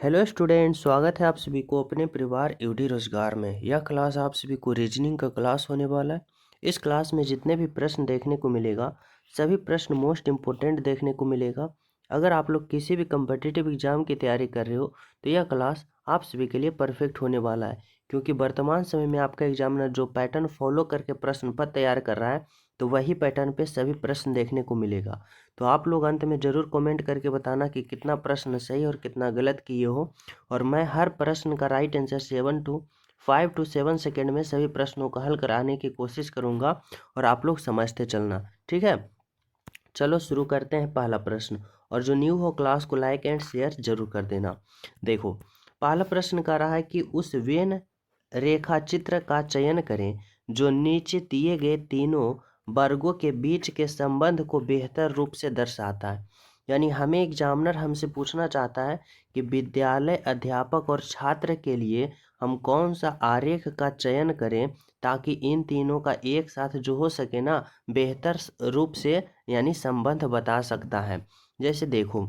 Hello student, स्वागत है आप सभी को अपने परिवार यूडी रोजगार में। यह क्लास आप सभी को रीजनिंग का क्लास होने वाला है। इस क्लास में जितने भी प्रश्न देखने को मिलेगा, सभी प्रश्न मोस्ट इम्पोर्टेंट देखने को मिलेगा। अगर आप लोग किसी भी कम्पिटिटिव एग्जाम की तैयारी कर रहे हो तो यह क्लास आप सभी के लिए परफेक्ट होने वाला है, क्योंकि वर्तमान समय में आपका एग्जामिनर जो पैटर्न फॉलो करके प्रश्न पत्र तैयार कर रहा है, तो वही पैटर्न पे सभी प्रश्न देखने को मिलेगा। तो आप लोग अंत में ज़रूर कमेंट करके बताना कि कितना प्रश्न सही और कितना गलत किए हो। और मैं हर प्रश्न का राइट आंसर 5 to 7 सेकेंड में सभी प्रश्नों को हल कराने की कोशिश करूंगा, और आप लोग समझते चलना, ठीक है। चलो शुरू करते हैं पहला प्रश्न। और जो न्यू हो क्लास को लाइक एंड शेयर जरूर कर देना। देखो, पहला प्रश्न कह रहा है कि उस वेन रेखा चित्र का चयन करें जो नीचे दिए गए तीनों वर्गों के बीच के संबंध को बेहतर रूप से दर्शाता है। यानी हमें एग्जामिनर हमसे पूछना चाहता है कि विद्यालय अध्यापक और छात्र के लिए हम कौन सा आरेख का चयन करें ताकि इन तीनों का एक साथ जो हो सके ना, बेहतर रूप से यानी संबंध बता सकता है। जैसे देखो,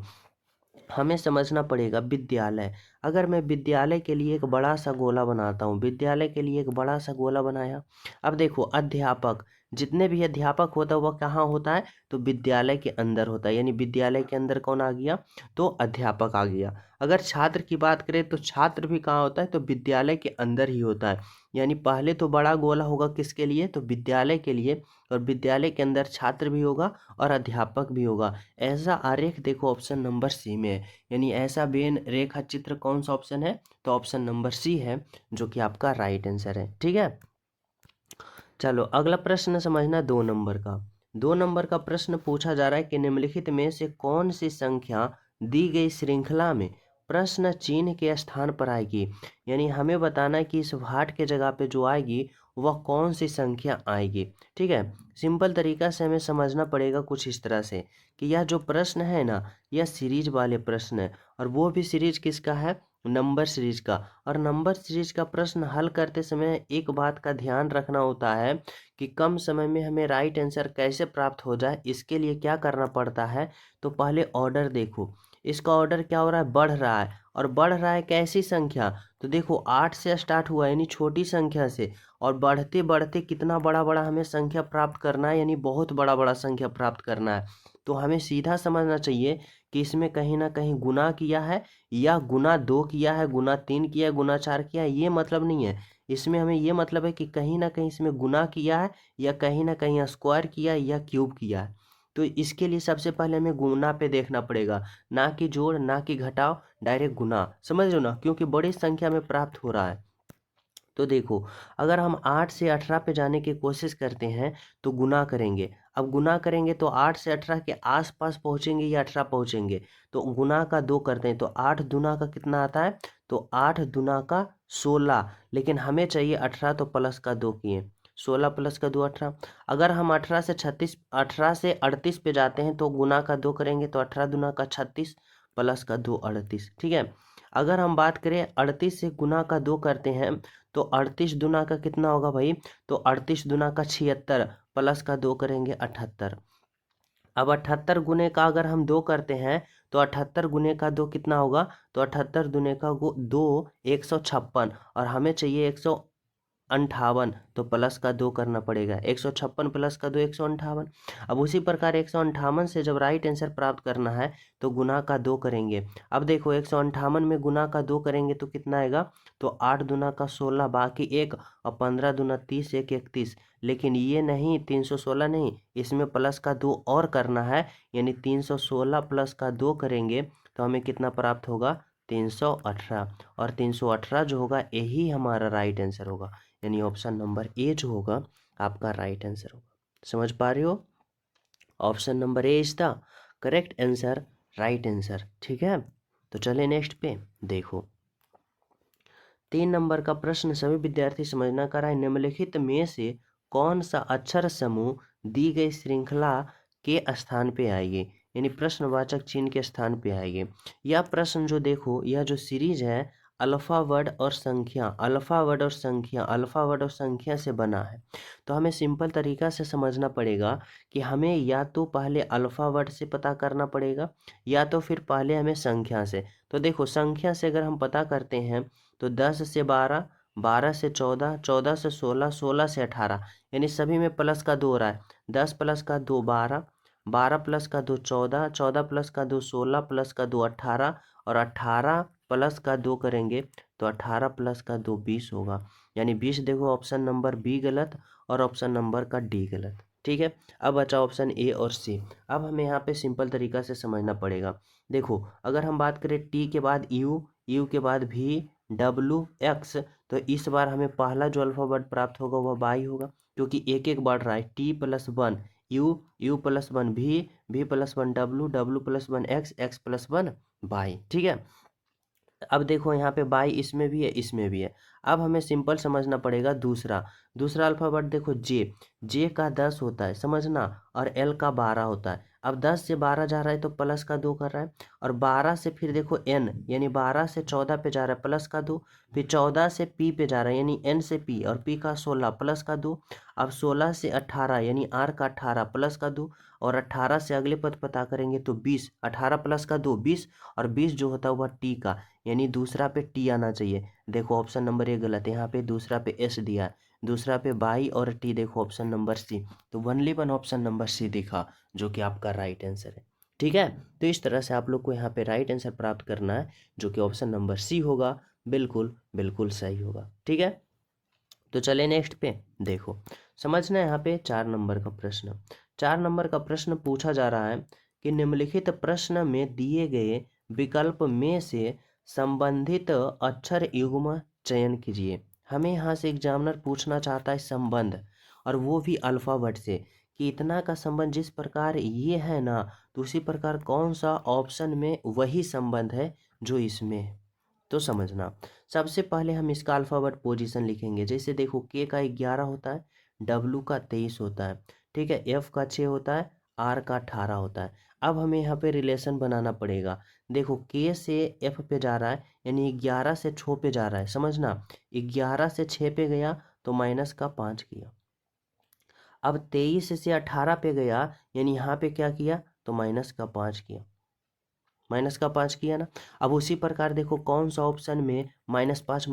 हमें समझना पड़ेगा विद्यालय। अगर मैं विद्यालय के लिए एक बड़ा सा गोला बनाता हूँ, विद्यालय के लिए एक बड़ा सा गोला बनाया। अब देखो, अध्यापक, जितने भी अध्यापक होता है वह कहाँ होता है, तो विद्यालय के अंदर होता है। यानी विद्यालय के अंदर कौन आ गया, तो अध्यापक आ गया। अगर छात्र की बात करें तो छात्र भी कहाँ होता है, तो विद्यालय के अंदर ही होता है। यानी पहले तो बड़ा गोला होगा किसके लिए, तो विद्यालय के लिए, और विद्यालय के अंदर छात्र भी होगा और अध्यापक भी होगा। ऐसा आरेख देखो ऑप्शन नंबर सी में है। यानी ऐसा बेन रेखा चित्र कौन सा ऑप्शन है, तो ऑप्शन नंबर सी है, जो कि आपका राइट आंसर है, ठीक है। चलो अगला प्रश्न समझना 2 नंबर का। 2 नंबर का प्रश्न पूछा जा रहा है कि निम्नलिखित में से कौन सी संख्या दी गई श्रृंखला में प्रश्न चिन्ह के स्थान पर आएगी। यानी हमें बताना है कि इस भाट के जगह पे जो आएगी वह कौन सी संख्या आएगी, ठीक है। सिंपल तरीका से हमें समझना पड़ेगा कुछ इस तरह से कि यह जो प्रश्न है ना, यह सीरीज वाले प्रश्न है, और वो भी सीरीज किसका है, नंबर सीरीज का। और नंबर सीरीज का प्रश्न हल करते समय एक बात का ध्यान रखना होता है कि कम समय में हमें राइट आंसर कैसे प्राप्त हो जाए। इसके लिए क्या करना पड़ता है, तो पहले ऑर्डर देखो, इसका ऑर्डर क्या हो रहा है, बढ़ रहा है। और बढ़ रहा है कैसी संख्या, तो देखो 8 से स्टार्ट हुआ यानी छोटी संख्या से, और बढ़ते बढ़ते कितना बड़ा बड़ा हमें संख्या प्राप्त करना है, यानी बहुत बड़ा बड़ा संख्या प्राप्त करना है। तो हमें सीधा समझना चाहिए कि इसमें कहीं ना कहीं गुना किया है, या गुना 2 किया है, गुना 3 किया है, गुना 4 किया है, ये मतलब नहीं है। इसमें हमें ये मतलब है कि कहीं ना कहीं इसमें गुना किया है, या कहीं ना कहीं स्क्वायर किया है, या क्यूब किया है। तो इसके लिए सबसे पहले हमें गुना पे देखना पड़ेगा, ना कि जोड़, ना कि घटाव, डायरेक्ट गुना। समझ लो ना, क्योंकि बड़ी संख्या में प्राप्त हो रहा है। तो देखो, अगर हम 8 से 18 पे जाने की कोशिश करते हैं तो गुना करेंगे। अब गुना करेंगे तो 8 से 18 के आसपास पहुंचेंगे या 18 पहुंचेंगे, तो गुना का 2 करते हैं तो 8 दुना का कितना आता है, तो 8 दुना का 16। लेकिन हमें चाहिए 18, तो प्लस का 2 किए, 16 प्लस का 2 18। अगर हम 18 से 38 पे जाते हैं तो गुना का 2 करेंगे तो 18 दुना का 36 प्लस का 2 38, ठीक है। अगर हम बात करें 38 से गुना का 2 करते हैं तो 38 दुना का कितना होगा भाई, तो 38 दुना का 76 प्लस का 2 करेंगे 78। अब 78 गुने का अगर हम 2 करते हैं तो 78 गुने का 2 कितना होगा, तो 78 दुने का 2 156, और हमें चाहिए 158, तो प्लस का 2 करना पड़ेगा, 156 प्लस का 2 158। अब उसी प्रकार 158 से जब राइट आंसर प्राप्त करना है तो गुना का 2 करेंगे। अब देखो 158 में गुना का 2 करेंगे तो कितना आएगा, तो 8 दुना का 16, बाकी 1, और 15 दुना 30, 1 31। लेकिन ये नहीं, 316 नहीं, इसमें प्लस का 2 और करना है, यानी 316 प्लस का 2 करेंगे तो हमें कितना प्राप्त होगा, 318। और 318 जो होगा यही हमारा राइट आंसर होगा। यानी ऑप्शन नंबर ए जो होगा आपका राइट आंसर होगा। समझ पा रहे हो, option number A is the correct answer, right answer, ठीक है। तो चले नेक्स्ट पे। देखो 3 नंबर का प्रश्न सभी विद्यार्थी समझना कर रहा है, निम्नलिखित में से कौन सा अक्षर समूह दी गई श्रृंखला के स्थान पे आएगी, यानी प्रश्नवाचक चिन्ह के स्थान पे आएगी। यह प्रश्न जो देखो, यह जो सीरीज है अल्फ़ा वर्ड और संख्या, अल्फ़ा वर्ड और संख्या, अल्फ़ा वर्ड और संख्या से बना है। तो हमें सिंपल तरीका से समझना पड़ेगा कि हमें या तो पहले अल्फ़ा वर्ड से पता करना पड़ेगा या तो फिर पहले हमें संख्या से। तो देखो संख्या से अगर हम पता करते हैं तो 10 से 12, 12 से 14, 14 से 16, 16 से 18, यानी सभी में प्लस का 2 हो रहा है। 10 प्लस का 2 12, 12 प्लस का 2 14, 14 प्लस का 2 16, प्लस का 2 18 और 18 प्लस का 2 करेंगे तो 18 प्लस का 2 20 होगा। यानी 20 देखो ऑप्शन नंबर बी गलत और ऑप्शन नंबर का डी गलत। ठीक है, अब बचा ऑप्शन ए और सी। अब हमें यहाँ पे सिंपल तरीका से समझना पड़ेगा। देखो अगर हम बात करें टी के बाद यू, यू के बाद भी, डब्लू, एक्स, तो इस बार हमें पहला जो अल्फ़ाबेट प्राप्त होगा वह बाई होगा, क्योंकि एक एक बढ़ रहा है। T plus one U, U plus one V plus one W, W plus one X, X plus one Y. ठीक है, अब देखो यहाँ पे बाई इसमें भी है इसमें भी है। अब हमें सिंपल समझना पड़ेगा दूसरा, दूसरा अल्फ़ाबेट देखो जे, जे का 10 होता है समझना और एल का 12 होता है। अब 10 से 12 जा रहा है तो प्लस का 2 कर रहा है और 12 से फिर देखो एन, यानी 12 से 14 पे जा रहा है प्लस का 2, फिर 14 से पी पे जा रहा है यानी एन से पी और पी का 16 प्लस का 2। अब 16 से 18 यानी आर का 18 प्लस का 2 और 18 से अगले पद पता करेंगे तो 20, 18 प्लस का 2 20 और 20 जो होता है वह टी का, यानी दूसरा पे टी आना चाहिए। देखो ऑप्शन नंबर ए गलत है, यहाँ पे दूसरा पे एस दिया है, दूसरा पे बाई और टी देखो ऑप्शन नंबर सी। तो only one option number C दिखा जो कि आपका राइट आंसर है। ठीक है, तो इस तरह से आप लोग को यहाँ पे राइट आंसर प्राप्त करना है जो कि ऑप्शन नंबर सी होगा। बिल्कुल बिल्कुल सही होगा। ठीक है, तो चले नेक्स्ट पे। देखो समझना है यहाँ पे 4 नंबर का प्रश्न। 4 नंबर का प्रश्न पूछा जा रहा है कि निम्नलिखित प्रश्न में दिए गए विकल्प में से संबंधित अक्षर युग्म चयन कीजिए। हमें यहाँ से एग्जामिनर पूछना चाहता है संबंध, और वो भी अल्फ़ाबेट से, कि इतना का संबंध जिस प्रकार ये है ना तो उसी प्रकार कौन सा ऑप्शन में वही संबंध है जो इसमें है। तो समझना, सबसे पहले हम इसका अल्फ़ाबेट पोजीशन लिखेंगे। जैसे देखो के का 11 होता है, डब्लू का 23 होता है, ठीक है, एफ का 6 होता है, आर का 18 होता है। अब हमें यहाँ पे रिलेशन बनाना पड़ेगा। देखो के से एफ पे जा रहा है यानी 11 से 6 पे जा रहा है समझना, 11 से 6 पे गया तो माइनस का 5 किया। अब 23 से 18 पे गया यानी यहाँ पे क्या किया तो माइनस का 5 किया, माइनस का 5 किया ना। अब उसी प्रकार देखो कौन सा ऑप्शन में माइनस पाँच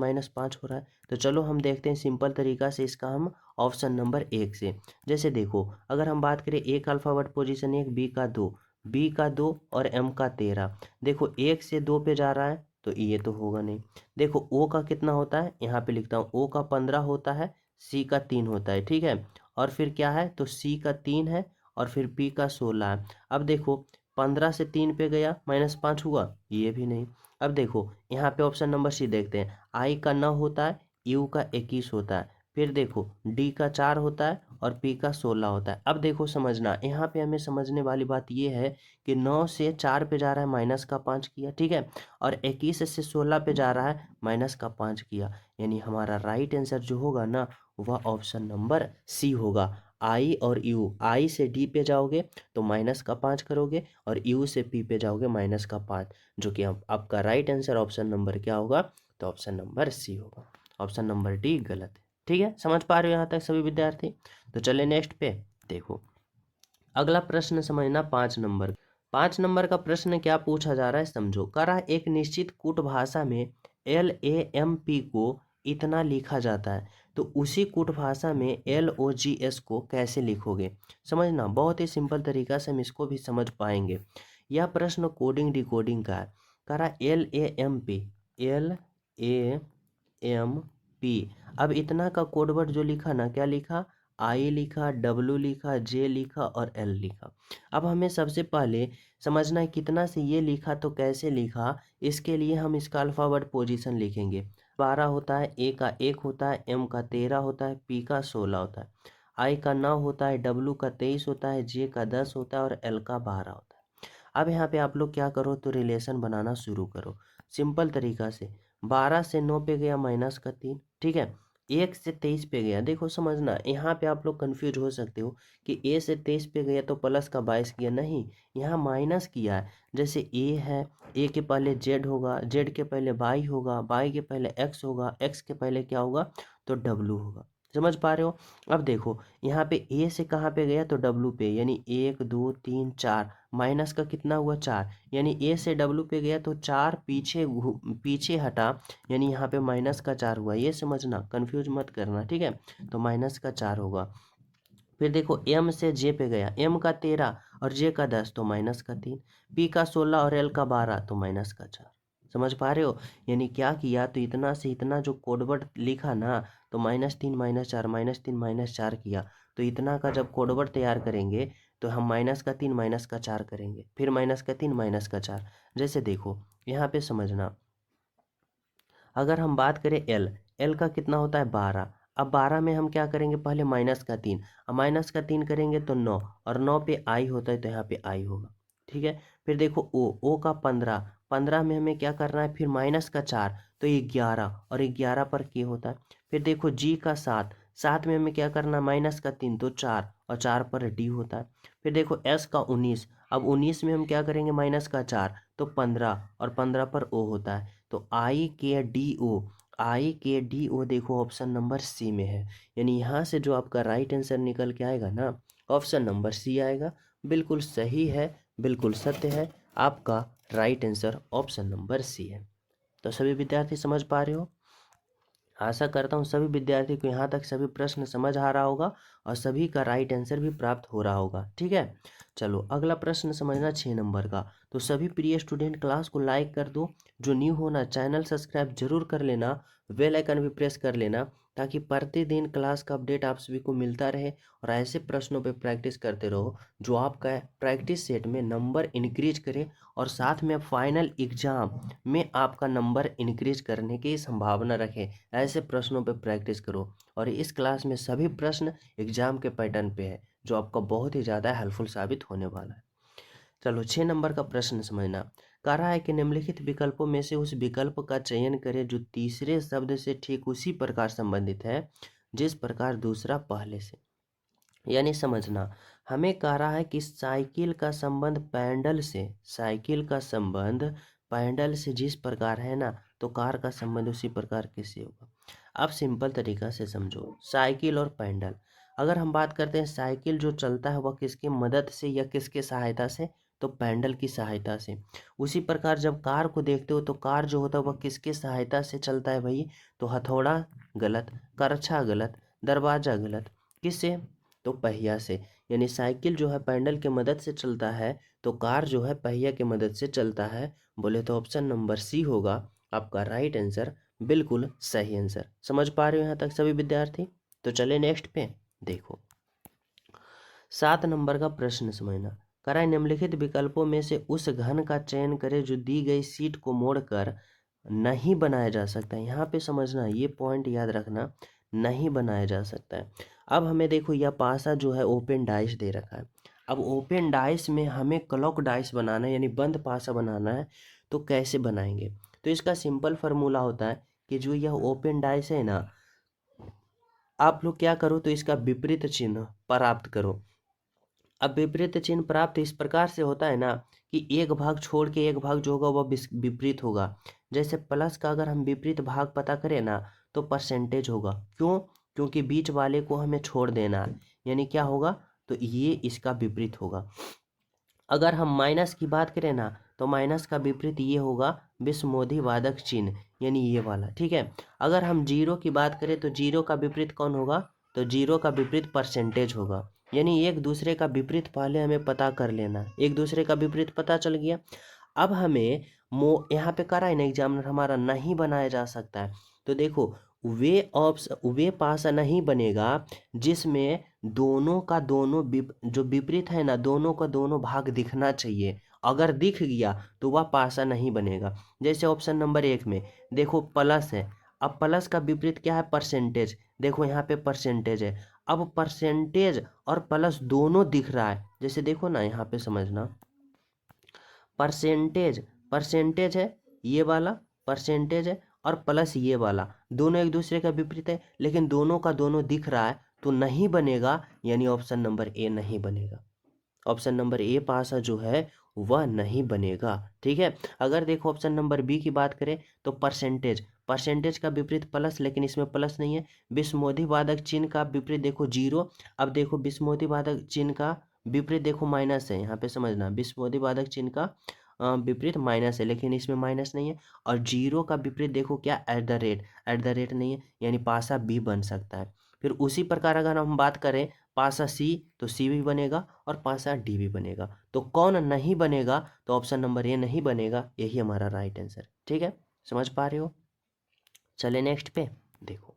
हो रहा है, तो चलो हम देखते हैं सिंपल तरीका से इसका हम ऑप्शन नंबर 1 से। जैसे देखो अगर हम बात करें एक अल्फ़ाबेट पोजीशन 1, बी का 2, बी का 2 और एम का 13। देखो 1 से 2 पे जा रहा है तो ये तो होगा नहीं। देखो ओ का कितना होता है, यहाँ पे लिखता हूँ, ओ का 15 होता है, सी का 3 होता है, ठीक है, और फिर क्या है तो सी का 3 है और फिर पी का 16 है। अब देखो 15 से 3 पे गया -5 हुआ, ये भी नहीं। अब देखो यहाँ पे ऑप्शन नंबर सी देखते हैं, आई का 9 होता है, यू का 21 होता है, फिर देखो डी का 4 होता है और पी का 16 होता है। अब देखो समझना, यहाँ पे हमें समझने वाली बात ये है कि 9 से 4 पे जा रहा है माइनस का 5 किया, ठीक है, और 21 से 16 पे जा रहा है माइनस का 5 किया, यानी हमारा राइट आंसर जो होगा ना वह ऑप्शन नंबर सी होगा। आई और यू, आई से डी पे जाओगे तो माइनस का 5 करोगे और यू से पी पे जाओगे माइनस का 5, जो कि आपका राइट आंसर ऑप्शन नंबर क्या होगा तो ऑप्शन नंबर सी होगा। ऑप्शन नंबर डी गलत है। ठीक है, समझ पा रहे हो यहाँ तक सभी विद्यार्थी। तो चले नेक्स्ट पे। देखो अगला प्रश्न समझना 5 नंबर। 5 नंबर का प्रश्न क्या पूछा जा रहा है समझो। कह रहा है एक निश्चित कूट भाषा में LAMP को इतना लिखा जाता है, तो उसी कूट भाषा में LOGS को कैसे लिखोगे। समझना बहुत ही सिंपल तरीका से हम इसको भी समझ पाएंगे। यह प्रश्न कोडिंग डिकोडिंग का है। कह रहा है LAMP। अब इतना का कोडवर्ड जो लिखा ना, क्या लिखा, आई लिखा, डब्लू लिखा, जे लिखा और एल लिखा। अब हमें सबसे पहले समझना है कितना से ये लिखा तो कैसे लिखा। इसके लिए हम इसका अल्फ़ाबेट पोजीशन लिखेंगे। 12 होता है, ए का 1 होता है, एम का 13 होता है, पी का 16 होता है, आई का 9 होता है, डब्लू का 23 होता है, जे का 10 होता है और एल का 12 होता है। अब यहाँ पे आप लोग क्या करो तो रिलेशन बनाना शुरू करो सिंपल तरीका से। 12 से 9 पे गया माइनस का 3, ठीक है, 1 से 23 पे गया। देखो समझना, यहाँ पे आप लोग कंफ्यूज हो सकते हो कि ए से 23 पे गया तो प्लस का 22 किया, नहीं, यहाँ माइनस किया है। जैसे ए है, ए के पहले जेड होगा, जेड के पहले वाई होगा, वाई के पहले एक्स होगा, एक्स के पहले क्या होगा, तो डब्लू होगा। समझ पा रहे हो? अब देखो यहाँ पे ए से कहाँ पे गया, तो डब्लू पे, यानी 1 2 3 4, माइनस का कितना हुआ, 4, यानी ए से डब्लू पे गया तो 4 पीछे हटा, यानी यहाँ पे माइनस का 4 हुआ। ये समझना, कंफ्यूज मत करना, ठीक है। तो माइनस का 4 होगा। फिर देखो एम से जे पे गया, एम का 13 और जे का 10 तो माइनस का 3, पी का 16 और एल का 12 तो माइनस का 4। समझ पा रहे हो? यानी क्या किया, तो इतना से इतना जो कोडवर्ड लिखा ना, तो -3 -4 -3 -4 किया। तो इतना का जब कोडवर्ड तैयार करेंगे तो हम -3 -4 करेंगे, फिर -3 -4। जैसे देखो यहाँ पे समझना, अगर हम बात करें एल, एल का कितना होता है, 12। अब 12 में हम क्या करेंगे, पहले -3, अब -3 करेंगे तो 9, और 9 पे आई होता है तो यहाँ पे आई होगा, ठीक है। फिर देखो ओ का 15, 15 में हमें क्या करना है, फिर -4 तो 11, और 11 पर के होता है। फिर देखो जी का 7, 7 में हमें क्या करना है, -3 तो 4, और 4 पर डी होता है। फिर देखो एस का 19, अब 19 में हम क्या करेंगे, -4 तो 15, और 15 पर ओ होता है। तो आई के डी ओ देखो ऑप्शन नंबर सी में है। यानी यहाँ से जो आपका राइट आंसर निकल के आएगा ना, ऑप्शन नंबर सी आएगा। बिल्कुल सही है, बिल्कुल सत्य है, आपका right answer option number C है। तो सभी विद्यार्थी समझ पा रहे हो? आशा करता हूँ सभी विद्यार्थी को यहाँ तक सभी प्रश्न समझ आ रहा होगा और सभी का राइट आंसर भी प्राप्त हो रहा होगा, ठीक है। चलो अगला प्रश्न समझना 6 नंबर का। तो सभी प्रिय स्टूडेंट क्लास को लाइक कर दो, जो न्यू होना चैनल सब्सक्राइब जरूर कर लेना, बेल आइकन भी प्रेस कर लेना, ताकि प्रतिदिन क्लास का अपडेट आप सभी को मिलता रहे और ऐसे प्रश्नों पे प्रैक्टिस करते रहो जो आपका प्रैक्टिस सेट में नंबर इंक्रीज करे और साथ में फाइनल एग्जाम में आपका नंबर इंक्रीज करने की संभावना रखे। ऐसे प्रश्नों पे प्रैक्टिस करो, और इस क्लास में सभी प्रश्न एग्जाम के पैटर्न पे है, जो आपका बहुत ही ज़्यादा हेल्पफुल साबित होने वाला है। चलो 6 नंबर का प्रश्न समझना। कह रहा है कि निम्नलिखित विकल्पों में से उस विकल्प का चयन करें जो तीसरे शब्द से ठीक उसी प्रकार संबंधित है जिस प्रकार दूसरा पहले से। यानी समझना, हमें कह रहा है कि साइकिल का संबंध पैडल से, साइकिल का संबंध पैडल से जिस प्रकार है ना, तो कार का संबंध उसी प्रकार कैसे होगा। आप सिंपल तरीका से समझो, साइकिल और पैडल, अगर हम बात करते हैं साइकिल जो चलता है वह किसकी मदद से या किसके सहायता से, तो पैडल की सहायता से। उसी प्रकार जब कार को देखते हो तो कार जो होता है वह किसके सहायता से चलता है भाई, तो हथौड़ा गलत, करछा गलत, दरवाजा गलत, किससे, तो पहिया से। यानी साइकिल जो है पैडल के मदद से चलता है, तो कार जो है पहिया के मदद से चलता है। बोले तो ऑप्शन नंबर सी होगा आपका राइट आंसर, बिल्कुल सही आंसर। समझ पा रहे हो यहाँ तक सभी विद्यार्थी? तो चले नेक्स्ट पे देखो, 7 नंबर का प्रश्न समझना। कराए निम्नलिखित विकल्पों में से उस घन का चयन करें जो दी गई सीट को मोड़कर नहीं बनाया जा सकता है। यहाँ पे समझना, ये पॉइंट याद रखना, नहीं बनाया जा सकता है। अब हमें देखो यह पासा जो है ओपन डाइस दे रखा है। अब ओपन डाइस में हमें क्लॉक डाइस बनाना है, यानी बंद पासा बनाना है। तो कैसे बनाएंगे, तो इसका सिंपल फार्मूला होता है कि जो यह ओपन डाइस है ना, आप लोग क्या करो, तो इसका विपरीत चिन्ह प्राप्त करो। अब विपरीत चिन्ह प्राप्त इस प्रकार से होता है ना, कि एक भाग छोड़ के एक भाग जो होगा वह विपरीत होगा। जैसे प्लस का अगर हम विपरीत भाग पता करें ना, तो परसेंटेज होगा। क्यों? क्योंकि बीच वाले को हमें छोड़ देना है, यानी क्या होगा, तो ये इसका विपरीत होगा। अगर हम माइनस की बात करें ना, तो माइनस का विपरीत ये होगा विषमोधी वादक चिन्ह, यानी ये वाला, ठीक है। अगर हम जीरो की बात करें तो जीरो का विपरीत कौन होगा, तो जीरो का विपरीत परसेंटेज होगा। यानी एक दूसरे का विपरीत पहले हमें पता कर लेना, एक दूसरे का विपरीत पता चल गया। अब हमें यहाँ पे करा है ना एग्जामिनर हमारा, नहीं बनाया जा सकता है। तो देखो वे पासा नहीं बनेगा जिसमें दोनों का दोनों जो विपरीत है ना, दोनों का दोनों भाग दिखना चाहिए। अगर दिख गया तो वह पासा नहीं बनेगा। जैसे ऑप्शन नंबर 1 में देखो प्लस है, अब प्लस का विपरीत क्या है, परसेंटेज। देखो यहाँ पे परसेंटेज है, अब परसेंटेज और प्लस दोनों दिख रहा है। जैसे देखो ना यहाँ पे समझना, परसेंटेज, परसेंटेज है ये वाला परसेंटेज है, और प्लस ये वाला दोनों एक दूसरे का विपरीत है, लेकिन दोनों का दोनों दिख रहा है तो नहीं बनेगा, यानी ऑप्शन नंबर ए नहीं बनेगा। ऑप्शन नंबर ए पासा जो है वह नहीं बनेगा। ठीक है, अगर देखो ऑप्शन नंबर बी की बात करें तो परसेंटेज, परसेंटेज का विपरीत प्लस, लेकिन इसमें प्लस नहीं है। विस्मोदिवादक चिन्ह का विपरीत देखो जीरो। अब देखो विस्मोदिवादक चिन्ह का विपरीत देखो माइनस है, यहाँ पे समझना विस्मोदिवादक चिन्ह का विपरीत माइनस है, लेकिन इसमें माइनस नहीं है। और जीरो का विपरीत देखो क्या, at the rate, at the rate नहीं है, यानी पासा बी बन सकता है। फिर उसी प्रकार अगर हम बात करें पासा सी तो सी भी बनेगा और पासा डी भी बनेगा। तो कौन नहीं बनेगा, तो ऑप्शन नंबर ए नहीं बनेगा, यही हमारा राइट आंसर। ठीक है, समझ पा रहे हो। चले नेक्स्ट पे देखो,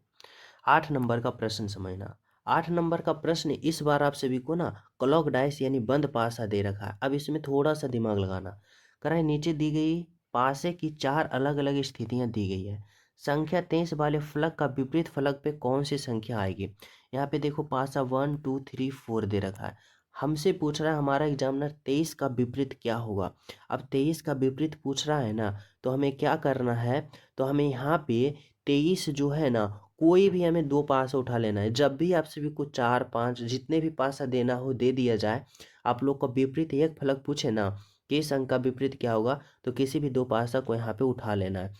8 नंबर का प्रश्न समझना। 8 नंबर का प्रश्न इस बार आप सभी को ना क्लॉक डाइस यानी बंद पासा दे रखा है। अब इसमें थोड़ा सा दिमाग लगाना। कराए नीचे दी गई पासे की 4 अलग अलग स्थितियां दी गई है। संख्या 23 वाले फलक का विपरीत फलक पे कौन सी संख्या आएगी। यहाँ पे देखो पासा 1 2 3 4 दे रखा है। हमसे पूछ रहा है हमारा एग्जामिनर 23 का विपरीत क्या होगा। अब 23 का विपरीत पूछ रहा है ना, तो हमें क्या करना है, तो हमें यहाँ पे 23 जो है ना, कोई भी हमें 2 पासा उठा लेना है। जब भी आप सभी को 4 5 जितने भी पासा देना हो दे दिया जाए। आप लोग को विपरीत एक फलक पूछे ना कि इस अंक का विपरीत क्या होगा, तो किसी भी 2 पासा को यहाँ पे उठा लेना है।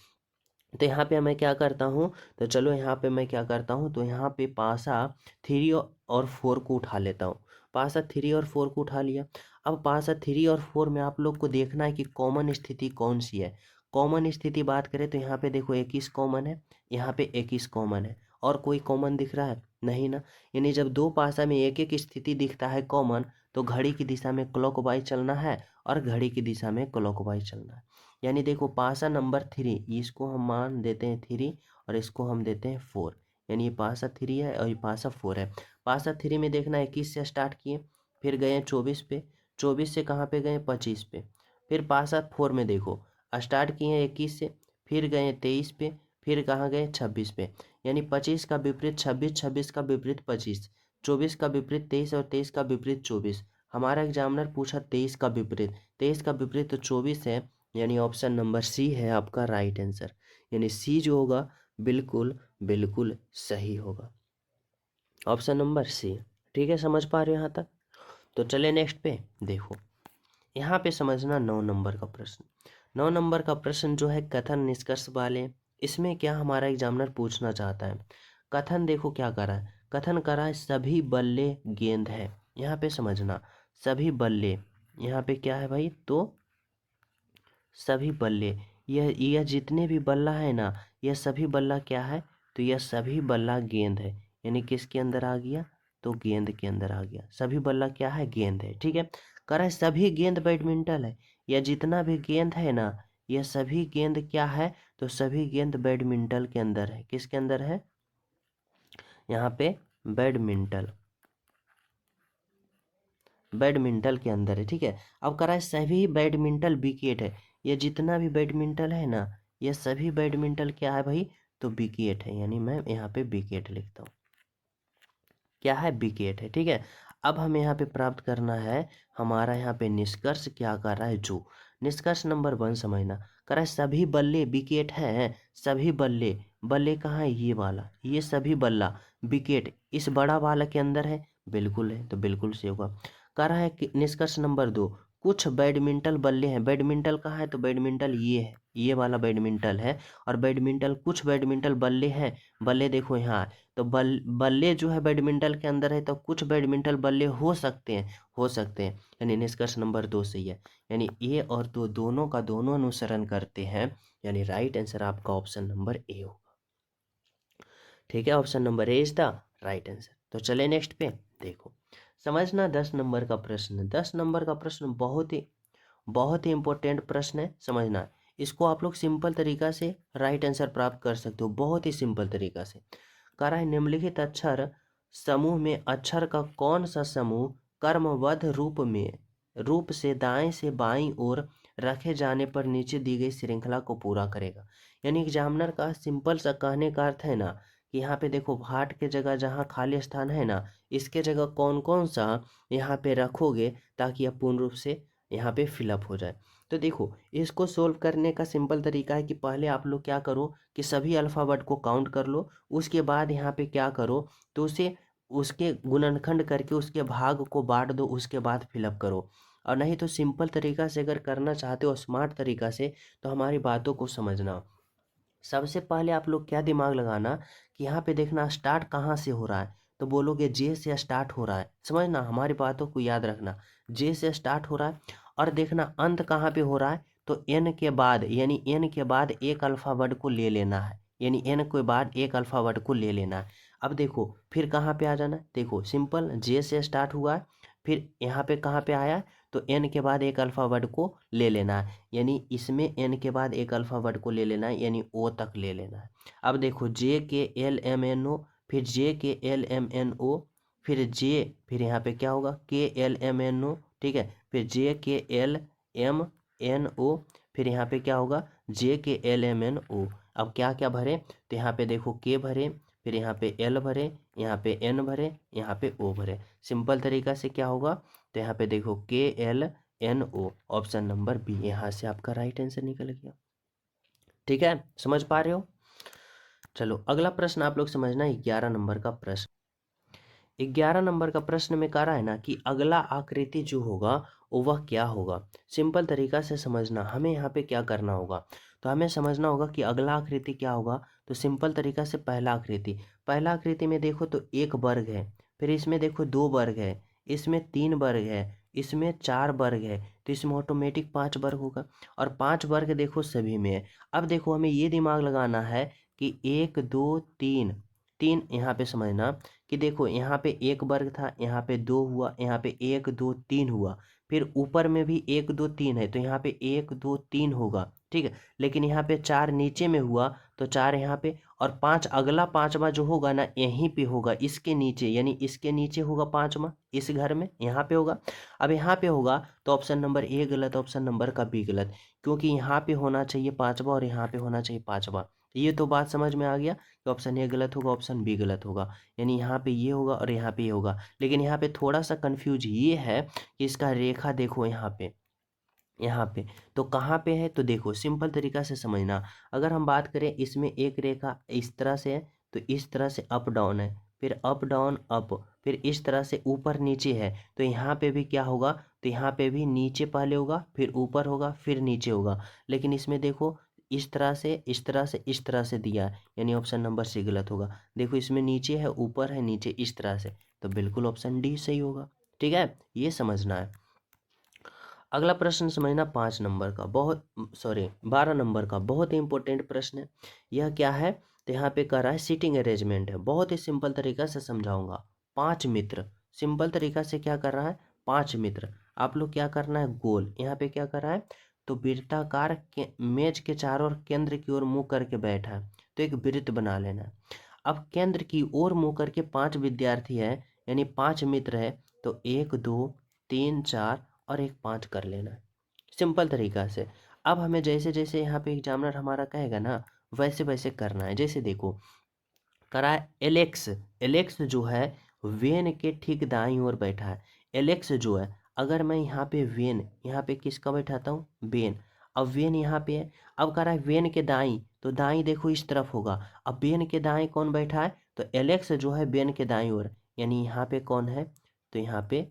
तो यहाँ पे मैं क्या करता हूँ, तो चलो यहाँ पे मैं क्या करता हूँ, तो यहाँ पे पासा 3 और 4 को उठा लेता हूँ। पासा 3 और 4 को उठा लिया। अब पासा 3 और 4 में आप लोग को देखना है कि कॉमन स्थिति कौन सी है। कॉमन स्थिति बात करें तो यहाँ पे देखो 21 कॉमन है, यहाँ पे 21 कॉमन है, और कोई कॉमन दिख रहा है नहीं ना। यानी जब 2 पासा में एक एक स्थिति दिखता है कॉमन, तो घड़ी की दिशा में क्लॉकवाइज चलना है और घड़ी की दिशा में क्लॉकवाइज चलना है। यानी देखो पासा नंबर 3, इसको हम मान देते हैं 3 और इसको हम देते हैं 4। यानी ये पासा 3 है और ये पासा 4 है। पासा 3 में देखना 21 से स्टार्ट किए, फिर गए 24 पे, 24 से कहाँ पे गए 25 पे। फिर पासा 4 में देखो स्टार्ट किए 21 से, फिर गए 23 पे, फिर कहाँ गए 26 पे। यानी 25 का विपरीत 26, 26 का विपरीत 25, 24 का विपरीत 23 और 23 का विपरीत 24। हमारा एग्जामिनर पूछा 23 का विपरीत, 23 का विपरीत तो 24 है, यानी ऑप्शन नंबर सी है आपका राइट आंसर। यानी सी जो होगा बिल्कुल बिल्कुल सही होगा, ऑप्शन नंबर सी। ठीक है, समझ पा रहे हो यहाँ तक। तो चले नेक्स्ट पे देखो, यहाँ पे समझना 9 नंबर का प्रश्न। 9 नंबर का प्रश्न जो है कथन निष्कर्ष वाले, इसमें क्या हमारा एग्जामिनर पूछना चाहता है। कथन देखो क्या करा है, कथन करा है सभी बल्ले गेंद है। यहाँ पे समझना सभी बल्ले, यहाँ पे क्या है भाई, तो सभी बल्ले, यह जितने भी बल्ला है ना, यह सभी बल्ला क्या है, तो यह सभी बल्ला गेंद है। यानी किसके अंदर आ गया, तो गेंद के अंदर आ गया। सभी बल्ला क्या है, गेंद है। ठीक है, कह रहा है सभी गेंद बैडमिंटन है। यह जितना भी गेंद है ना, यह सभी गेंद क्या है, तो सभी गेंद बैडमिंटन के अंदर है। किसके अंदर है, यहाँ पे बैडमिंटन, बैडमिंटन के अंदर है। ठीक है, अब कह रहा है सभी बैडमिंटन विकेट है। ये जितना भी बैडमिंटन है ना, ये सभी बैडमिंटन क्या है भाई, तो विकेट है। यानी मैं यहाँ पे विकेट लिखता हूँ, क्या है, विकेट है। ठीक है, अब हमें यहाँ पे प्राप्त करना है हमारा यहाँ पे निष्कर्ष क्या कर रहा है, जो निष्कर्ष नंबर 1 समझना। कह रहा है सभी बल्ले विकेट हैं, सभी बल्ले, बल्ले कहाँ है, ये वाला, ये सभी बल्ला विकेट इस बड़ा वाला के अंदर है, बिल्कुल है, तो बिल्कुल से होगा। कह रहा है कि निष्कर्ष नंबर 2, कुछ बैडमिंटन बल्ले हैं। बैडमिंटन कहाँ है, तो बैडमिंटन ये है, ये वाला बैडमिंटन है। और बैडमिंटन कुछ बैडमिंटन बल्ले हैं, बल्ले देखो यहाँ, तो बल्ले जो है बैडमिंटन के अंदर है, तो कुछ बैडमिंटन बल्ले हो सकते हैं, हो सकते हैं। यानी निष्कर्ष नंबर 2 सही है। यानी ए और दो दोनों का दोनों अनुसरण करते हैं, यानी राइट आंसर आपका ऑप्शन नंबर ए होगा। ठीक है, option number A is the right answer. तो चले नेक्स्ट पे देखो, समझना 10 नंबर का प्रश्न। 10 नंबर का प्रश्न बहुत ही इंपॉर्टेंट प्रश्न है, समझना। इसको आप लोग सिंपल तरीका से राइट आंसर प्राप्त कर सकते हो, बहुत ही सिंपल तरीका से। कह रहा है निम्नलिखित अक्षर समूह में अक्षर का कौन सा समूह कर्मबद्ध रूप से दाएं से बाईं ओर रखे जाने पर नीचे दी गई श्रृंखला को पूरा करेगा। यानी एग्जामिनर का सिंपल सा कहने का अर्थ है ना, कि यहाँ पे देखो भाट के जगह जहाँ खाली स्थान है ना, इसके जगह कौन कौन सा यहाँ पे रखोगे ताकि यह पूर्ण रूप से यहाँ पे फिलअप हो जाए। तो देखो इसको सोल्व करने का सिंपल तरीका है कि पहले आप लोग क्या करो कि सभी अल्फ़ाबेट को काउंट कर लो, उसके बाद यहाँ पे क्या करो तो उसे उसके गुणनखंड करके उसके भाग को बांट दो, उसके बाद फिलअप करो। और नहीं तो सिंपल तरीका से अगर करना चाहते हो स्मार्ट तरीका से, तो हमारी बातों को समझना। सबसे पहले आप लोग क्या दिमाग लगाना कि यहाँ पे देखना स्टार्ट कहाँ से हो रहा है, तो बोलोगे जे से स्टार्ट हो रहा है। समझना, हमारी बातों को याद रखना, जे से स्टार्ट हो रहा है। और देखना अंत कहाँ पे हो रहा है, तो एन के बाद, यानी एन के बाद एक अल्फ़ाबेट को ले लेना है, यानी एन के बाद एक अल्फ़ाबेट को ले लेना है। अब देखो फिर कहाँ पे आ जाना है, देखो सिंपल जे से स्टार्ट हुआ है, फिर यहाँ पे कहाँ पे आया, तो एन के बाद एक अल्फ़ाबेट को ले लेना है, यानी इसमें एन के बाद एक अल्फ़ाबेट को ले लेना है, यानी ओ तक ले लेना है। अब देखो जे के एल एम एन ओ, फिर जे के एल एम एन ओ, फिर जे, फिर यहाँ पे क्या होगा के एल एम एन ओ, ठीक है, फिर जे के एल एम एन ओ, फिर यहाँ पे क्या होगा जे के एल एम एन ओ। अब क्या क्या भरे, तो यहाँ पे देखो के भरे, फिर यहाँ पे एल भरे, यहाँ पे एन भरे, यहाँ पे ओ भरे। सिंपल तरीका से क्या होगा, तो यहाँ पे देखो के L N O, option number B यहाँ से आपका राइट आंसर निकल गया। ठीक है, समझ पा रहे हो। चलो अगला प्रश्न आप लोग समझना, 11 नंबर का प्रश्न। 11 नंबर का प्रश्न में कह रहा है ना कि अगला आकृति जो होगा वो वह क्या होगा। सिंपल तरीका से समझना, हमें यहाँ पे क्या करना होगा, तो हमें समझना होगा कि अगला आकृति क्या होगा। तो सिंपल तरीका से पहला आकृति में देखो तो एक वर्ग है, फिर इसमें देखो दो वर्ग है, इसमें तीन वर्ग है, इसमें चार वर्ग है, तो इसमें ऑटोमेटिक पांच वर्ग होगा। और पांच वर्ग देखो सभी में है। अब देखो हमें ये दिमाग लगाना है कि एक दो तीन, तीन यहाँ पे समझना कि देखो यहाँ पे एक वर्ग था, यहाँ पे दो हुआ, यहाँ पे एक दो तीन हुआ, फिर ऊपर में भी एक दो तीन है, तो यहाँ पे एक दो तीन होगा, ठीक है। लेकिन यहाँ पे चार नीचे में हुआ, तो चार यहाँ पे, और पांच अगला पांचवा जो होगा ना यहीं पे होगा, इसके नीचे, यानी इसके नीचे होगा पांचवा, इस घर में यहाँ पे होगा। अब यहाँ पे होगा तो ऑप्शन नंबर ए गलत, ऑप्शन नंबर का बी गलत, क्योंकि यहाँ पे होना चाहिए पांचवा और यहाँ पे होना चाहिए पांचवा। ये तो बात समझ में आ गया कि ऑप्शन ए गलत होगा, ऑप्शन बी गलत होगा, यानी यहाँ पे ये होगा और यहाँ पे ये होगा। लेकिन यहाँ पे थोड़ा सा कंफ्यूज ये है कि इसका रेखा देखो यहाँ पे तो कहाँ पे है, तो देखो सिंपल तरीका से समझना। अगर हम बात करें इसमें एक रेखा इस तरह से है, तो इस तरह से अप डाउन है, फिर अप डाउन अप, फिर इस तरह से ऊपर नीचे है, तो यहाँ पे भी क्या होगा, तो यहाँ पे भी नीचे पहले होगा, फिर ऊपर होगा, फिर नीचे होगा। लेकिन इसमें देखो इस तरह से इस तरह से इस तरह से दिया है, यानी ऑप्शन नंबर सी गलत होगा। देखो इसमें नीचे है ऊपर है नीचे इस तरह से, तो बिल्कुल ऑप्शन डी सही होगा। ठीक है, ये समझना है। अगला प्रश्न समझना 5 नंबर का, बहुत सॉरी 12 नंबर का, बहुत ही इंपॉर्टेंट प्रश्न है। यह क्या है, तो यहाँ पे कह रहा है सीटिंग अरेंजमेंट है, बहुत ही सिंपल तरीका से समझाऊंगा। पांच मित्र, सिंपल तरीका से क्या कर रहा है, पांच मित्र, आप लोग क्या करना है गोल, यहाँ पे क्या कर रहा है, तो वृत्ताकार के मेज के चारों ओर केंद्र की ओर मुंह करके बैठा है, तो एक वृत्त बना लेना है। अब केंद्र की ओर मुंह करके पांच विद्यार्थी है, यानी पांच मित्र है, तो एक दो तीन चार और एक पाँच कर लेना है, सिंपल तरीका से। अब हमें जैसे जैसे यहाँ पे एग्जामिनर हमारा कहेगा ना वैसे वैसे करना है। जैसे देखो करा है एलेक्स, एलेक्स जो है वेन के ठीक दाईं ओर बैठा है। एलेक्स जो है, अगर मैं यहाँ पे वेन, यहाँ पे किसका बैठाता हूँ वेन, अब वेन यहाँ पे है, अब कह रहा है वेन के दाईं, तो दाईं देखो इस तरफ होगा। अब वेन के दाईं कौन बैठा है, तो एलेक्स जो है वेन के दाईं ओर, यानी यहाँ पे कौन है, तो यहाँ पे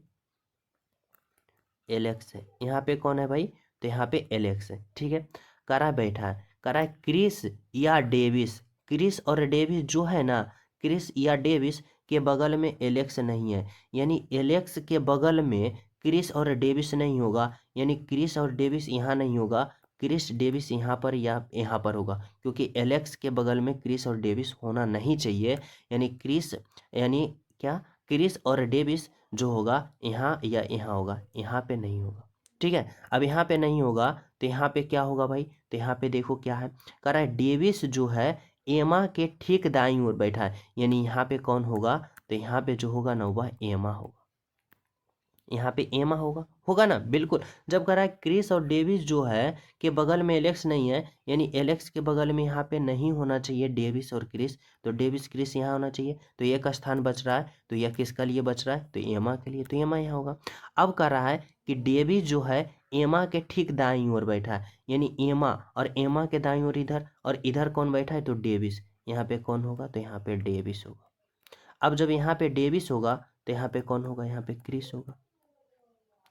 एलेक्स है। यहाँ पे कौन है भाई, तो यहाँ पे एलेक्स है, ठीक है। करा बैठा है, करा है क्रिस या डेविस, क्रिस और डेविस जो है ना, क्रिस या डेविस के बगल में एलेक्स नहीं है, यानी एलेक्स के बगल में क्रिस और डेविस नहीं होगा, यानी क्रिस और डेविस यहाँ नहीं होगा, क्रिस डेविस यहाँ पर या यहाँ पर होगा, क्योंकि एलेक्स के बगल में क्रिस और डेविस होना नहीं चाहिए, यानी क्रिस, यानी क्या, क्रिस और डेविस जो होगा यहाँ या यहाँ होगा, यहाँ पे नहीं होगा। ठीक है, अब यहाँ पे नहीं होगा तो यहाँ पे क्या होगा भाई, तो यहाँ पे देखो क्या है, कह रहा है डेविस जो है एमा के ठीक दाईं ओर बैठा है, यानी यहाँ पे कौन होगा, तो यहाँ पे जो होगा ना वह एमा होगा, यहाँ पे एमा होगा, होगा ना बिल्कुल। जब कह रहा है क्रिस और डेविस जो है के बगल में एलेक्स नहीं है, यानी एलेक्स के बगल में यहाँ पे नहीं होना चाहिए डेविस और क्रिस, तो डेविस क्रिस यहाँ होना चाहिए, तो एक स्थान बच रहा है, तो यह किसका लिए बच रहा है, तो एमा के लिए, तो एमा यहाँ होगा। अब कह रहा है कि डेविस जो है एमा के ठीक दाईं ओर बैठा है, यानी एमा, और एमा के दाईं ओर इधर, और इधर कौन बैठा है तो डेविस। यहाँ पे कौन होगा तो यहाँ पे डेविस होगा। अब जब यहाँ पे डेविस होगा तो यहाँ पे कौन होगा, यहाँ पे क्रिस होगा,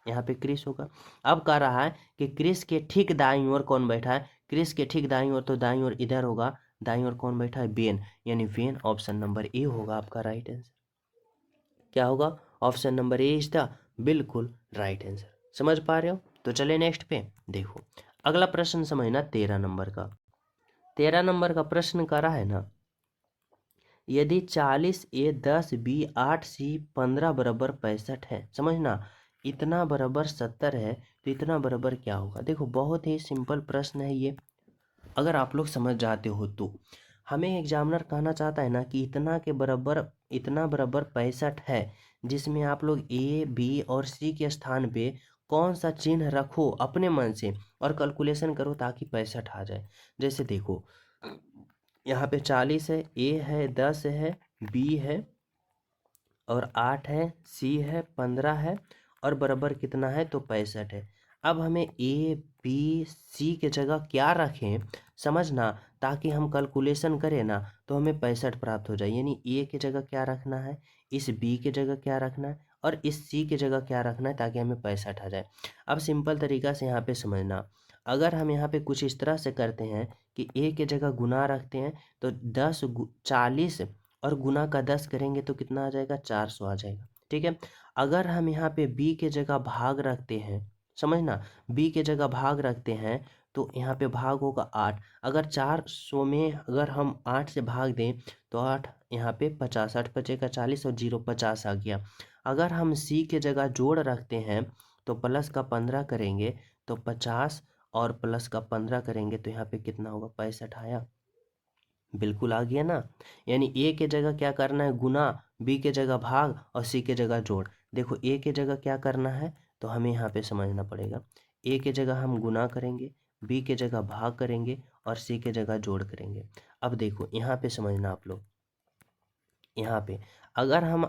यहाँ पे क्रिस होगा। अब कह रहा है कि क्रिस के ठीक दाईं ओर कौन बैठा है, क्रिस के ठीक दाईं ओर, तो दाईं ओर इधर होगा, दाईं ओर कौन बैठा है बेन, यानी वेन। ऑप्शन नंबर ए होगा आपका राइट आंसर। क्या होगा, option number A is the बिल्कुल राइट आंसर। समझ पा रहे हो। तो चले नेक्स्ट पे देखो, अगला प्रश्न समझना 13 नंबर का। 13 नंबर का प्रश्न करा है ना, यदि 40A 10B 8C 15 बराबर 65 है, समझना इतना बराबर 70 है तो इतना बराबर क्या होगा। देखो बहुत ही सिंपल प्रश्न है ये, अगर आप लोग समझ जाते हो तो। हमें एग्जामिनर कहना चाहता है ना कि इतना के बराबर, इतना बराबर 65 है, जिसमें आप लोग ए बी और सी के स्थान पे कौन सा चिन्ह रखो अपने मन से और कैलकुलेशन करो ताकि 65 आ जाए। जैसे देखो यहाँ पे 40 है, ए है, 10 है, बी है और 8 है, सी है, 15 है और बराबर कितना है तो 65 है। अब हमें ए बी सी के जगह क्या रखें समझना, ताकि हम कैलकुलेशन करें ना तो हमें 65 प्राप्त हो जाए। यानी ए के जगह क्या रखना है, इस बी के जगह क्या रखना है और इस सी के जगह क्या रखना है ताकि हमें 65 आ जाए। अब सिंपल तरीका से यहाँ पे समझना, अगर हम यहाँ पे कुछ इस तरह से करते हैं कि ए के जगह गुना रखते हैं तो 40 और गुना का 10 करेंगे तो कितना आ जाएगा 400 आ जाएगा। ठीक है। अगर हम यहाँ पे b के जगह भाग रखते हैं, समझना b के जगह भाग रखते हैं तो यहाँ पे भाग होगा 8। अगर 400 में अगर हम 8 से भाग दें तो 8 यहाँ पे 50, 8 बचेगा 40 और 0 50 आ गया। अगर हम c के जगह जोड़ रखते हैं तो प्लस का 15 करेंगे तो 50 और प्लस का 15 करेंगे तो यहाँ पे कितना होगा 65 आया। बिल्कुल आ गया ना। यानी ए के जगह क्या करना है गुना, बी के जगह भाग और सी के जगह जोड़। देखो ए के जगह क्या करना है तो हमें यहाँ पे समझना पड़ेगा, ए के जगह हम गुना करेंगे, बी के जगह भाग करेंगे और सी के जगह जोड़ करेंगे। अब देखो यहाँ पे समझना आप लोग, यहाँ पे अगर हम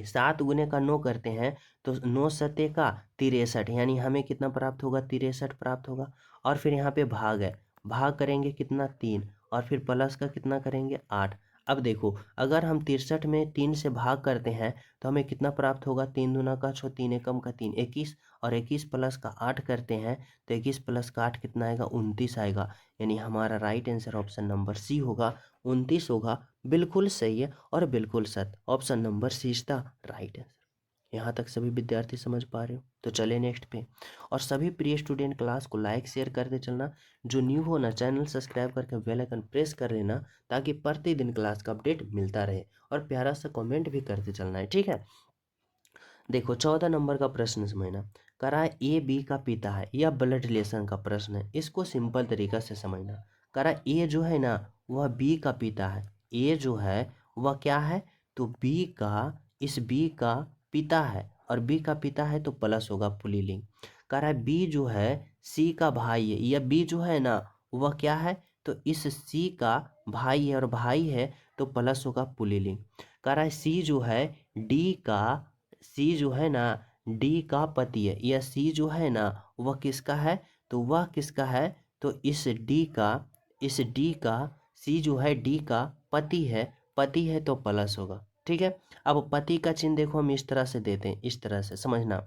7 गुने का 9 करते हैं तो 9 सत्ते का 63, यानी हमें कितना प्राप्त होगा 63 प्राप्त होगा। और फिर यहाँ पे भाग है, भाग करेंगे कितना 3 और फिर प्लस का कितना करेंगे 8। अब देखो अगर हम 63 में 3 से भाग करते हैं तो हमें कितना प्राप्त होगा, 3 दूना का 6, 3 एकम का 3, 21 और 21 प्लस का 8 करते हैं तो 21 प्लस का 8 कितना आएगा 29 आएगा। यानी हमारा right answer option number C होगा, 29 होगा। बिल्कुल सही है और बिल्कुल सत्य, option number C is the right answer. यहाँ तक सभी विद्यार्थी समझ पा रहे हो। तो चले नेक्स्ट पे, और सभी प्रिय स्टूडेंट क्लास को लाइक शेयर करते चलना, जो न्यू हो ना चैनल सब्सक्राइब करके बेल आइकन प्रेस कर लेना ताकि प्रतिदिन क्लास का अपडेट मिलता रहे, और प्यारा सा कमेंट भी करते चलना है। ठीक है। देखो 14 नंबर का प्रश्न समझना, करा ए बी का पिता है, यह ब्लड रिलेशन का प्रश्न है। इसको सिंपल तरीका से समझना, करा ए जो है ना वह बी का पिता है, ए जो है वह क्या है तो बी का, इस बी का पिता है, और बी का पिता है तो प्लस होगा पुल्लिंग। करा बी जो है सी का भाई है, यह बी जो है ना वह क्या है तो इस सी का भाई है, और भाई है तो प्लस होगा पुल्लिंग। करा सी जो है डी का, सी जो है ना डी का पति है, या सी जो है ना वह किसका है तो वह किसका है तो इस डी का, इस डी का, सी जो है डी का पति है, पति है तो प्लस होगा। ठीक है। अब पति का चिन्ह देखो हम इस तरह से देते हैं, इस तरह से समझना,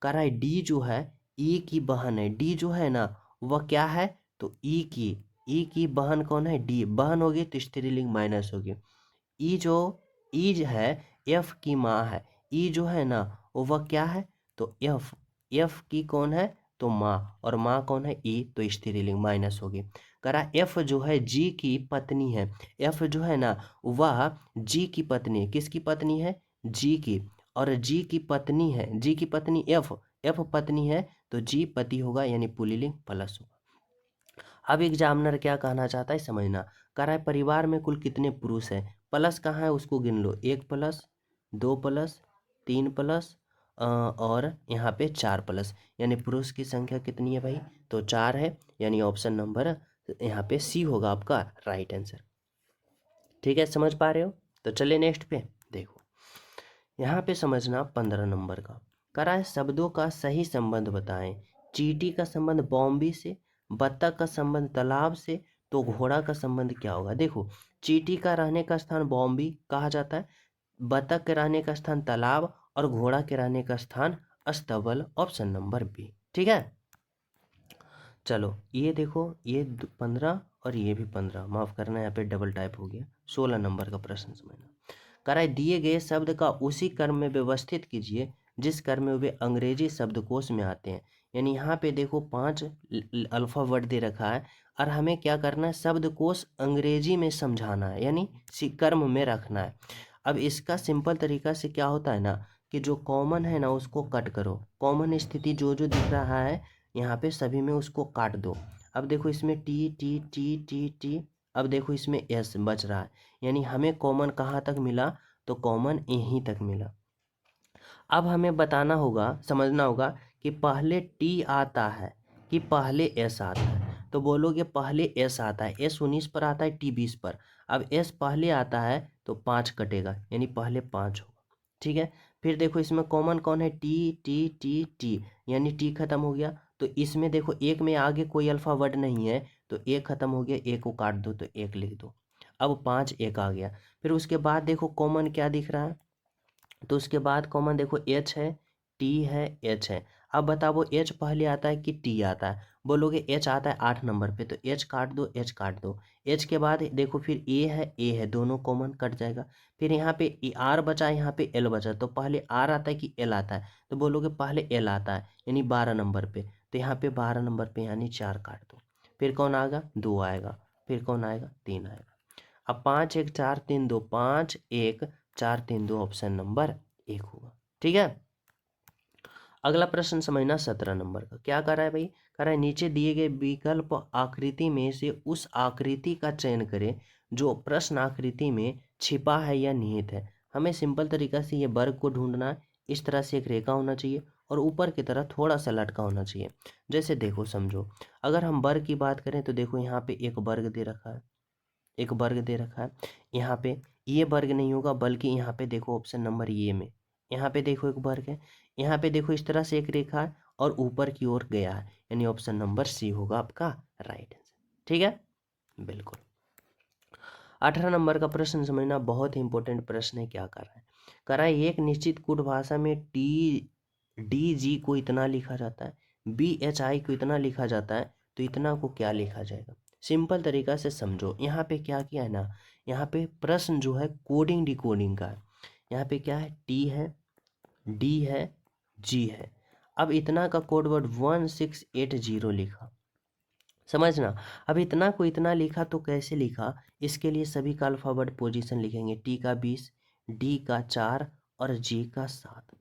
कह रहा है डी जो है ई की बहन है, डी जो है ना वह क्या है तो ई की बहन कौन है डी, बहन होगी तो स्त्रीलिंग माइनस होगी। ई जो, ई जो है एफ की माँ है, ई जो है ना वह क्या है तो एफ, एफ की कौन है तो माँ, और माँ कौन है ई तो स्त्रीलिंग माइनस होगी। करा एफ जो है जी की पत्नी है, एफ जो है ना वह जी की पत्नी है, किसकी पत्नी है जी की, और जी की पत्नी है, जी की पत्नी एफ, एफ पत्नी है तो जी पति होगा, यानी पुल्लिंग प्लस होगा। अब एग्जामिनर क्या कहना चाहता है समझना, कह रहा है परिवार में कुल कितने पुरुष हैं, प्लस कहाँ है उसको गिन लो, 1 प्लस 2 प्लस 3 प्लस और यहाँ पे 4 प्लस, यानी पुरुष की संख्या कितनी है भाई तो 4 है, यानी ऑप्शन नंबर यहाँ पे सी होगा आपका राइट आंसर। ठीक है, समझ पा रहे हो। तो चलिए नेक्स्ट पे देखो, यहाँ पे समझना 15 नंबर का, करा है शब्दों का सही संबंध बताएं। चींटी का संबंध बॉम्बे से, बत्तख का संबंध तालाब से, तो घोड़ा का संबंध क्या होगा। देखो, चींटी का रहने का स्थान बॉम्बे कहा जाता है, बत्तख के रहने का स्थान तालाब, और घोड़ा के रहने का स्थान अस्तबल। Option number B. ठीक है, चलो ये देखो, ये 15 और ये भी 15, माफ करना यहाँ पे डबल टाइप हो गया। 16 नंबर का प्रश्न समझना। कराए दिए गए शब्द का उसी क्रम में व्यवस्थित कीजिए जिस क्रम में वे अंग्रेजी शब्दकोश में आते हैं। यानी यहाँ पे देखो 5 अल्फाबेट दे रखा है, और हमें क्या करना है, शब्दकोश अंग्रेजी में समझाना है, यानी क्रम में रखना है। अब इसका सिंपल तरीका से क्या होता है ना, कि जो कॉमन है ना उसको कट करो, कॉमन स्थिति जो जो दिख रहा है यहाँ पे सभी में उसको काट दो। अब देखो इसमें T T T T T, अब देखो इसमें एस बच रहा है, यानी हमें कॉमन कहाँ तक मिला, तो कॉमन यहीं तक मिला। अब हमें बताना होगा, समझना होगा कि पहले टी आता है कि पहले एस आता है। तो बोलोगे पहले एस आता है, एस 19 पर आता है, टी 20 पर। अब एस पहले आता है तो 5 कटेगा, यानी पहले 5 होगा। ठीक है, फिर देखो इसमें कॉमन कौन है, टी टी टी टी, यानी टी खत्म हो गया। तो इसमें देखो एक में आगे कोई अल्फावर्ड नहीं है, तो एक खत्म हो गया, एक को काट दो तो एक लिख दो। अब 5 एक आ गया। फिर उसके बाद देखो कॉमन क्या दिख रहा है, तो उसके बाद कॉमन देखो एच है, टी है, एच है। अब बताओ एच पहले आता है कि टी आता है। बोलोगे एच आता है 8 नंबर पे, तो एच काट दो, एच काट दो। एच के बाद देखो फिर ए है, दोनों कॉमन कट जाएगा। फिर यहाँ पे आर बचा, यहाँ पे एल बचा, तो पहले आर आता है कि एल आता है, तो बोलोगे पहले एल आता है, यानी 12 नंबर पे। तो यहाँ पे 12 नंबर पे यानी 4 काट दो। फिर कौन आएगा, 2 आएगा। फिर कौन आएगा, 3 आएगा। अब 5 1 4 3 2, 5 1 4 3 2, ऑप्शन नंबर 1 होगा। ठीक है, अगला प्रश्न समझना 17 नंबर का। क्या कर रहा है भाई, कर रहा है नीचे दिए गए विकल्प आकृति में से उस आकृति का चयन करें जो प्रश्न आकृति में छिपा है या निहित है। हमें सिंपल तरीका से ये वर्ग को ढूंढना है। इस तरह से एक रेखा होना चाहिए और ऊपर की तरह थोड़ा सा लटका होना चाहिए। जैसे देखो समझो, अगर हम वर्ग की बात करें तो देखो यहाँ पे एक वर्ग दे रखा है, एक वर्ग दे रखा है। यहाँ पे ये वर्ग नहीं होगा, बल्कि यहाँ पे देखो ऑप्शन नंबर ये में, यहाँ पे देखो एक वर्ग है। यहाँ पे देखो इस तरह से एक रेखा है और ऊपर की ओर गया है, यानी ऑप्शन नंबर सी होगा आपका राइट आंसर। ठीक है, बिल्कुल। 18 नंबर का प्रश्न समझना, बहुत ही इंपॉर्टेंट प्रश्न है। क्या कर रहा है, कर रहा है एक निश्चित कूट भाषा में टी डी जी को इतना लिखा जाता है, बी एच आई को इतना लिखा जाता है, तो इतना को क्या लिखा जाएगा। सिंपल तरीका से समझो, यहाँ पे क्या किया है ना, यहाँ पे प्रश्न जो है कोडिंग डिकोडिंग का है। यहाँ पे क्या है, टी है, डी है, जी है। अब इतना का कोड वर्ड 1680 लिखा, समझना। अब इतना को इतना लिखा तो कैसे लिखा, इसके लिए सभी का अल्फाबेट पोजीशन लिखेंगे, टी का 20, डी का 4 और जी का 7।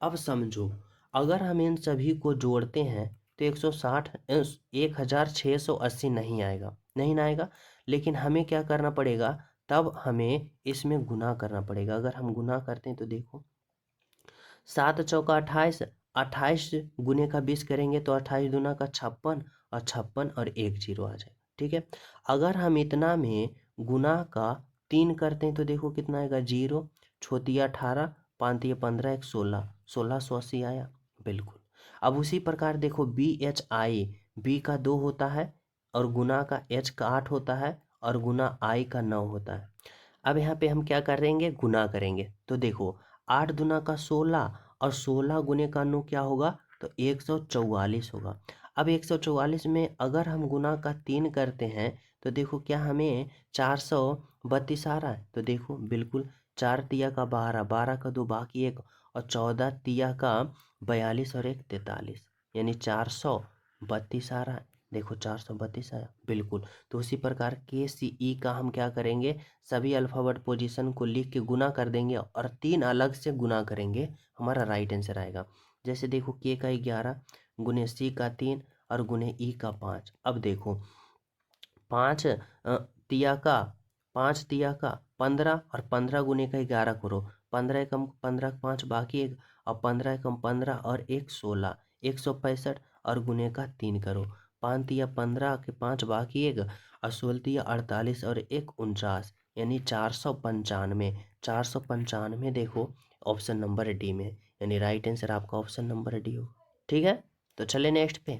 अब समझो, अगर हम इन सभी को जोड़ते हैं तो 160 1680 नहीं आएगा, नहीं ना आएगा। लेकिन हमें क्या करना पड़ेगा, तब हमें इसमें गुना करना पड़ेगा। अगर हम गुना करते हैं तो देखो 7 चौका 28, 28 गुने का 20 करेंगे तो 28 दूना का 56, और 56 और 1 जीरो आ जाएगा। ठीक है, अगर हम इतना में गुना का 3 करते हैं तो देखो कितना आएगा, 0 छोतिया 18, पाँतिया 15, 1 16, 1680 आया। बिल्कुल। अब उसी प्रकार देखो बी एच आई, बी का 2 होता है और गुना का एच का 8 होता है और गुना आई का 9 होता है। अब यहाँ पे हम क्या करेंगे, गुना करेंगे। तो देखो 8 दूना का 16 और 16 गुने का 9 क्या होगा, तो 144 होगा। अब 144 में अगर हम गुना का 3 करते हैं तो देखो क्या हमें 432 आ रहा है। तो देखो बिल्कुल, 4 तिया का 12, 12 का 2 बाकी 1, और 14 तिया का 42 और 1 43, यानी 432 आ रहा है। देखो 432 आया, बिल्कुल। तो उसी प्रकार के सी ई का हम क्या करेंगे, सभी अल्फाबेट पोजीशन को लिख के गुना कर देंगे और 3 अलग से गुना करेंगे, हमारा राइट आंसर आएगा। जैसे देखो के का 11 गुने सी का 3 और गुने ई का 5। अब देखो 5 तिया का 5 तिया का 15 और 15 गुने का 11 करो, 15 कम 15 5 बाकी 1, और 15 कम 15 और 1 16, 165 और गुने का 3 करो, 5 तिया 15 के 5 बाकी 1, और 16 तिया 48 और 1 49, यानी 495। 495 देखो ऑप्शन नंबर डी में, यानी राइट आंसर आपका ऑप्शन नंबर डी हो। ठीक है, तो चले नेक्स्ट पे।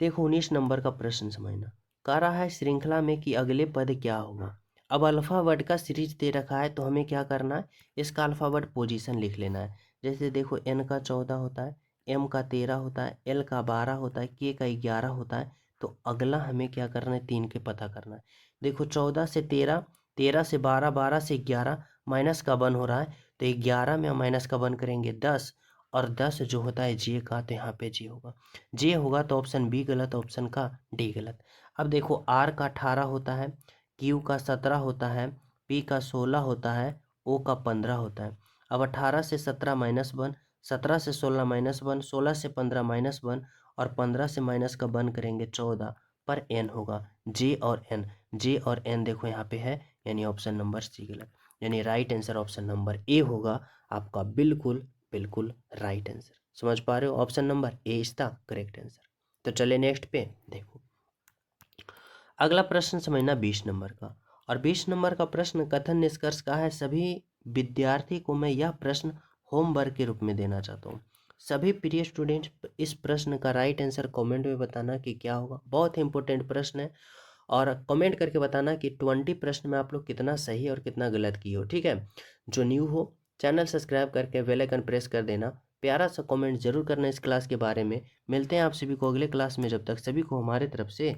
देखो 19 नंबर का प्रश्न समझना। कह रहा है श्रृंखला में कि अगले पद क्या होगा। अब अल्फाबेट का सीरीज दे रखा है तो हमें क्या करना है, इसका अल्फाबेट पोजीशन लिख लेना है। जैसे देखो एन का 14 होता है, एम का 13 होता है, एल का 12 होता है, के का 11 होता है। तो अगला हमें क्या करना है, 3 के पता करना है। देखो 14 से 13, 13 से 12, 12 से 11, माइनस का 1 हो रहा है तो 11 में माइनस का 1 करेंगे 10, और 10 जो होता है जे का, तो यहाँ पे जे होगा। जे होगा तो ऑप्शन बी गलत, ऑप्शन का डी गलत। अब देखो आर का 18 होता है, क्यू का 17 होता है, पी का 16 होता है, ओ का 15 होता है। अब 18 से 17 -1, 17 से 16 -1, 16 से 15 -1, और 15 से माइनस का 1 करेंगे 14, पर एन होगा। जे और एन, जे और एन देखो यहाँ पे है, यानी ऑप्शन नंबर सी गलत। यानी right answer option number A होगा आपका, बिल्कुल बिल्कुल राइट आंसर। समझ पा रहे हो, option number A is the correct answer. तो चले नेक्स्ट पे। देखो अगला प्रश्न समझना 20 नंबर का, और 20 नंबर का प्रश्न कथन निष्कर्ष का है। सभी विद्यार्थी को मैं यह प्रश्न होमवर्क के रूप में देना चाहता हूँ। सभी प्रिय स्टूडेंट्स इस प्रश्न का राइट आंसर कमेंट में बताना कि क्या होगा। बहुत ही इंपॉर्टेंट प्रश्न है, और कमेंट करके बताना कि 20 प्रश्न में आप लोग कितना सही और कितना गलत किए हो। ठीक है, जो न्यू हो चैनल सब्सक्राइब करके बेल आइकन प्रेस कर देना। प्यारा सा कमेंट जरूर करना इस क्लास के बारे में। मिलते हैं आप सभी को अगले क्लास में, जब तक सभी को हमारे तरफ से